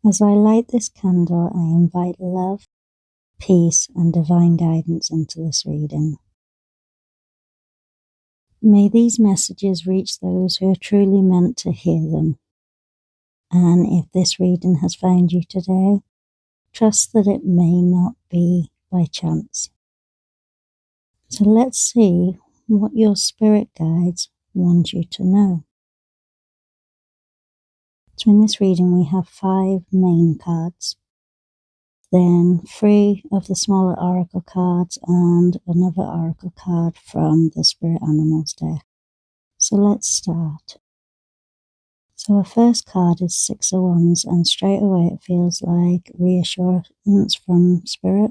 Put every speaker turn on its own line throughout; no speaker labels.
As I light this candle, I invite love, peace, and divine guidance into this reading. May these messages reach those who are truly meant to hear them. And if this reading has found you today, trust that it may not be by chance. So let's see what your spirit guides want you to know. So in this reading, we have 5 main cards, then 3 of the smaller oracle cards and another oracle card from the Spirit Animals deck. So let's start. So our first card is 6 of Wands, and straight away it feels like reassurance from Spirit.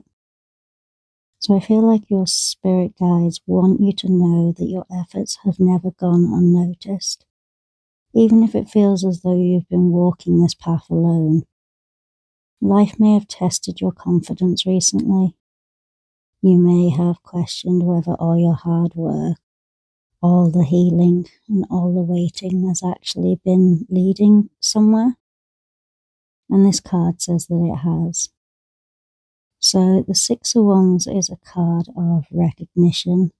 So I feel like your spirit guides want you to know that your efforts have never gone unnoticed. Even if it feels as though you've been walking this path alone. Life may have tested your confidence recently. You may have questioned whether all your hard work, all the healing, and all the waiting has actually been leading somewhere. And this card says that it has. So the 6 of Wands is a card of recognition,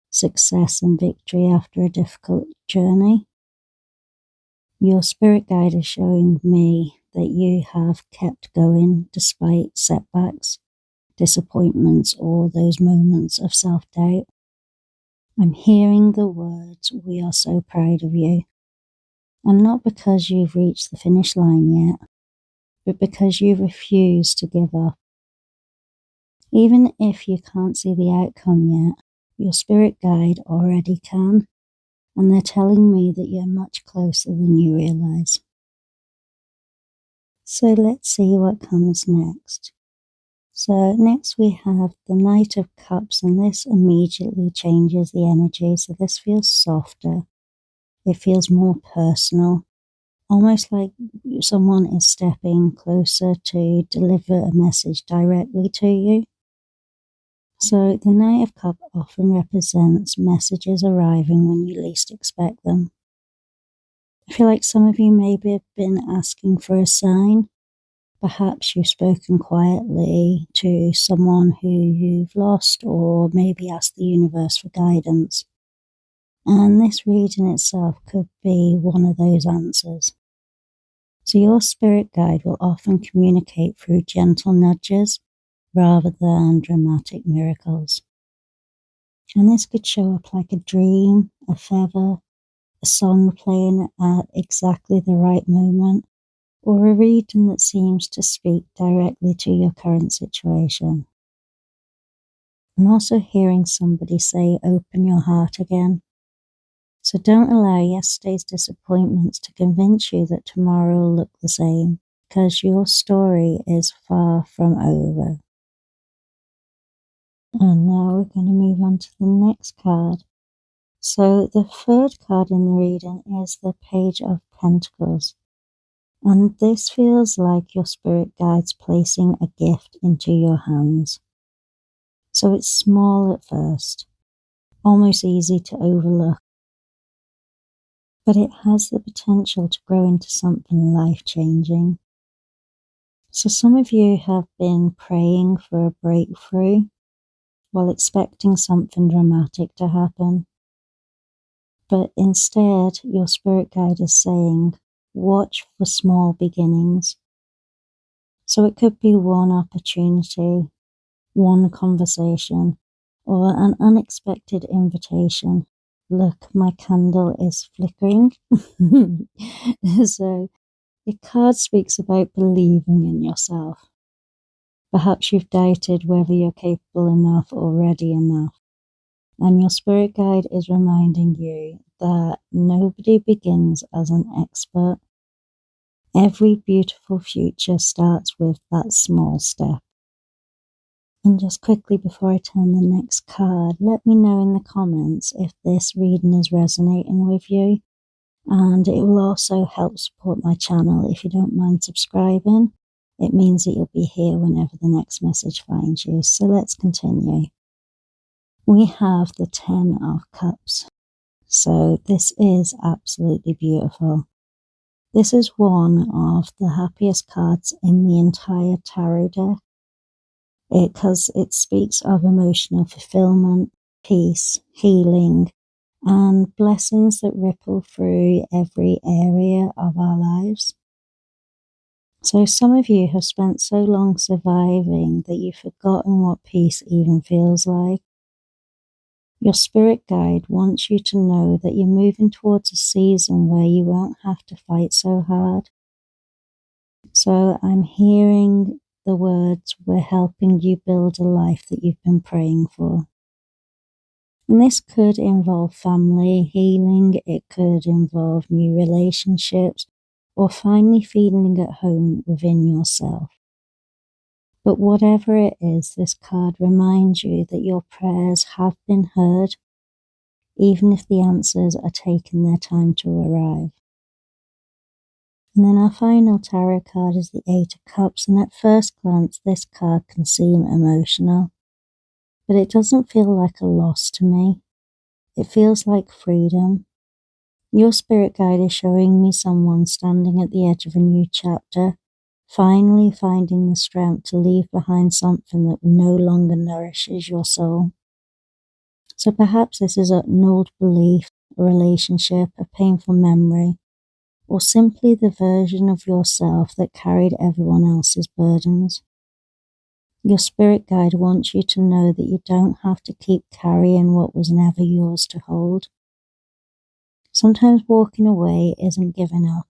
success and victory after a difficult journey. Your spirit guide is showing me that you have kept going despite setbacks, disappointments, or those moments of self-doubt. I'm hearing the words, "We are so proud of you." And not because you've reached the finish line yet, but because you refuse to give up. Even if you can't see the outcome yet, your spirit guide already can. And they're telling me that you're much closer than you realize. So let's see what comes next. So next we have the Knight of Cups, and this immediately changes the energy. So this feels softer. It feels more personal, almost like someone is stepping closer to deliver a message directly to you. So the Knight of Cups often represents messages arriving when you least expect them. I feel like some of you maybe have been asking for a sign. Perhaps you've spoken quietly to someone who you've lost, or maybe asked the universe for guidance. And this reading itself could be one of those answers. So your spirit guide will often communicate through gentle nudges rather than dramatic miracles. And this could show up like a dream, a feather, a song playing at exactly the right moment, or a reading that seems to speak directly to your current situation. I'm also hearing somebody say, "Open your heart again." So don't allow yesterday's disappointments to convince you that tomorrow will look the same, because your story is far from over. And now we're going to move on to the next card. So the third card in the reading is the Page of Pentacles. And this feels like your spirit guides placing a gift into your hands. So it's small at first, almost easy to overlook, but it has the potential to grow into something life-changing. So some of you have been praying for a breakthrough while expecting something dramatic to happen. But instead, your spirit guide is saying, watch for small beginnings. So it could be one opportunity, one conversation, or an unexpected invitation. Look, my candle is flickering. So the card speaks about believing in yourself. Perhaps you've doubted whether you're capable enough or ready enough. And your spirit guide is reminding you that nobody begins as an expert. Every beautiful future starts with that small step. And just quickly before I turn the next card, let me know in the comments if this reading is resonating with you. And it will also help support my channel if you don't mind subscribing. It means that you'll be here whenever the next message finds you. So let's continue. We have the 10 of Cups. So this is absolutely beautiful. This is one of the happiest cards in the entire tarot deck because it speaks of emotional fulfillment, peace, healing, and blessings that ripple through every area of our lives. So some of you have spent so long surviving that you've forgotten what peace even feels like. Your spirit guide wants you to know that you're moving towards a season where you won't have to fight so hard. So I'm hearing the words, we're helping you build a life that you've been praying for. And this could involve family healing, it could involve new relationships, or finally feeling at home within yourself. But whatever it is, this card reminds you that your prayers have been heard, even if the answers are taking their time to arrive. And then our final tarot card is the Eight of Cups, and at first glance this card can seem emotional, but it doesn't feel like a loss to me. It feels like freedom. Your spirit guide is showing me someone standing at the edge of a new chapter, finally finding the strength to leave behind something that no longer nourishes your soul. So perhaps this is an old belief, a relationship, a painful memory, or simply the version of yourself that carried everyone else's burdens. Your spirit guide wants you to know that you don't have to keep carrying what was never yours to hold. Sometimes walking away isn't giving up.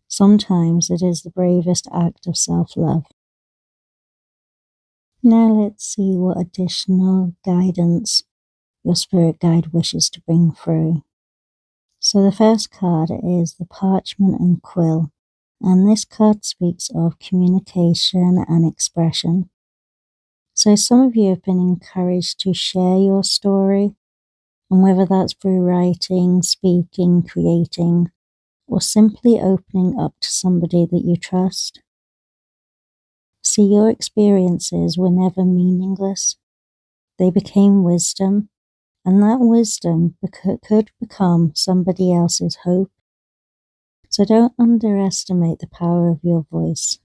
Sometimes it is the bravest act of self-love. Now let's see what additional guidance your spirit guide wishes to bring through. So the first card is the Parchment and Quill, and this card speaks of communication and expression. So some of you have been encouraged to share your story, and whether that's through writing, speaking, creating, or simply opening up to somebody that you trust. See, your experiences were never meaningless. They became wisdom, and that wisdom could become somebody else's hope. So don't underestimate the power of your voice.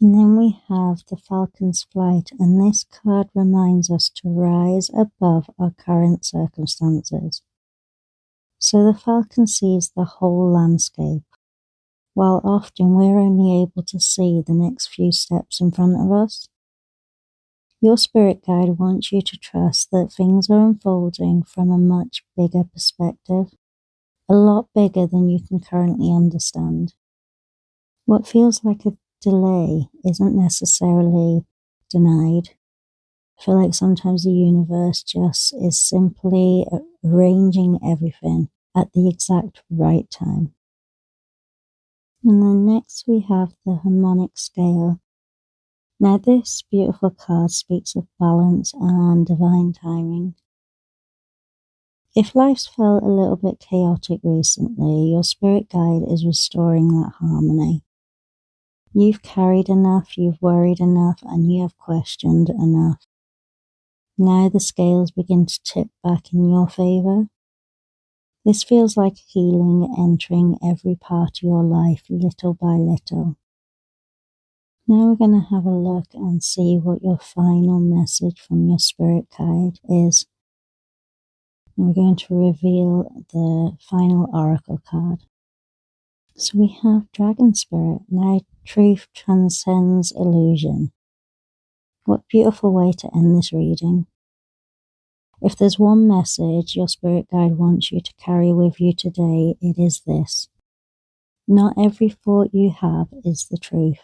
And then we have the Falcon's Flight, and this card reminds us to rise above our current circumstances. So the falcon sees the whole landscape, while often we're only able to see the next few steps in front of us. Your spirit guide wants you to trust that things are unfolding from a much bigger perspective, a lot bigger than you can currently understand. What feels like a delay isn't necessarily denied. I feel like sometimes the universe just is simply arranging everything at the exact right time. And then next we have the Harmonic Scale. Now this beautiful card speaks of balance and divine timing. If life's felt a little bit chaotic recently, your spirit guide is restoring that harmony. You've carried enough, you've worried enough, and you have questioned enough. Now the scales begin to tip back in your favour. This feels like healing entering every part of your life little by little. Now we're going to have a look and see what your final message from your spirit guide is. And we're going to reveal the final oracle card. So we have Dragon Spirit. Now truth transcends illusion. What beautiful way to end this reading. If there's one message your spirit guide wants you to carry with you today, it is this. Not every thought you have is the truth.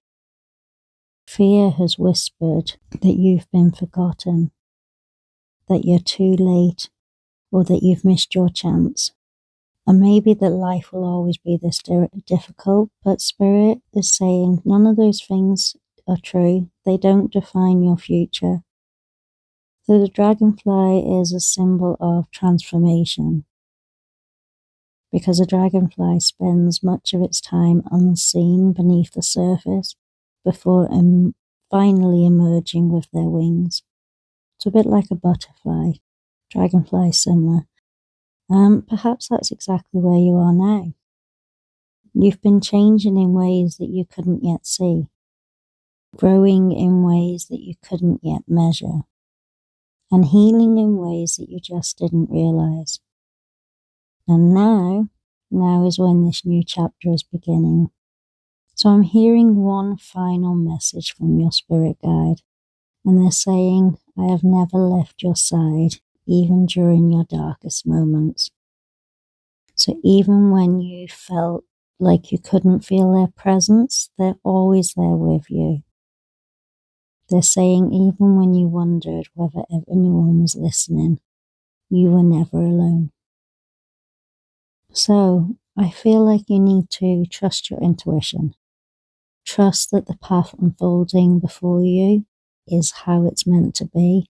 Fear has whispered that you've been forgotten, that you're too late, or that you've missed your chance. And maybe that life will always be this difficult, but Spirit is saying none of those things are true. They don't define your future. So the dragonfly is a symbol of transformation, because a dragonfly spends much of its time unseen beneath the surface before finally emerging with their wings. It's a bit like a butterfly. Dragonfly is similar. Perhaps that's exactly where you are now. You've been changing in ways that you couldn't yet see, growing in ways that you couldn't yet measure, and healing in ways that you just didn't realize. And now is when this new chapter is beginning. So I'm hearing one final message from your spirit guide, and they're saying, I have never left your side, even during your darkest moments. So even when you felt like you couldn't feel their presence, they're always there with you. They're saying even when you wondered whether anyone was listening, you were never alone. So I feel like you need to trust your intuition. Trust that the path unfolding before you is how it's meant to be.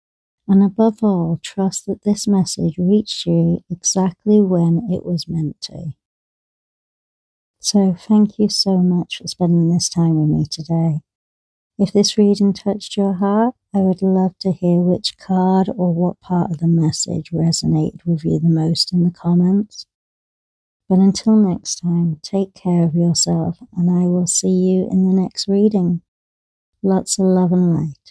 And above all, trust that this message reached you exactly when it was meant to. So thank you so much for spending this time with me today. If this reading touched your heart, I would love to hear which card or what part of the message resonated with you the most in the comments. But until next time, take care of yourself, and I will see you in the next reading. Lots of love and light.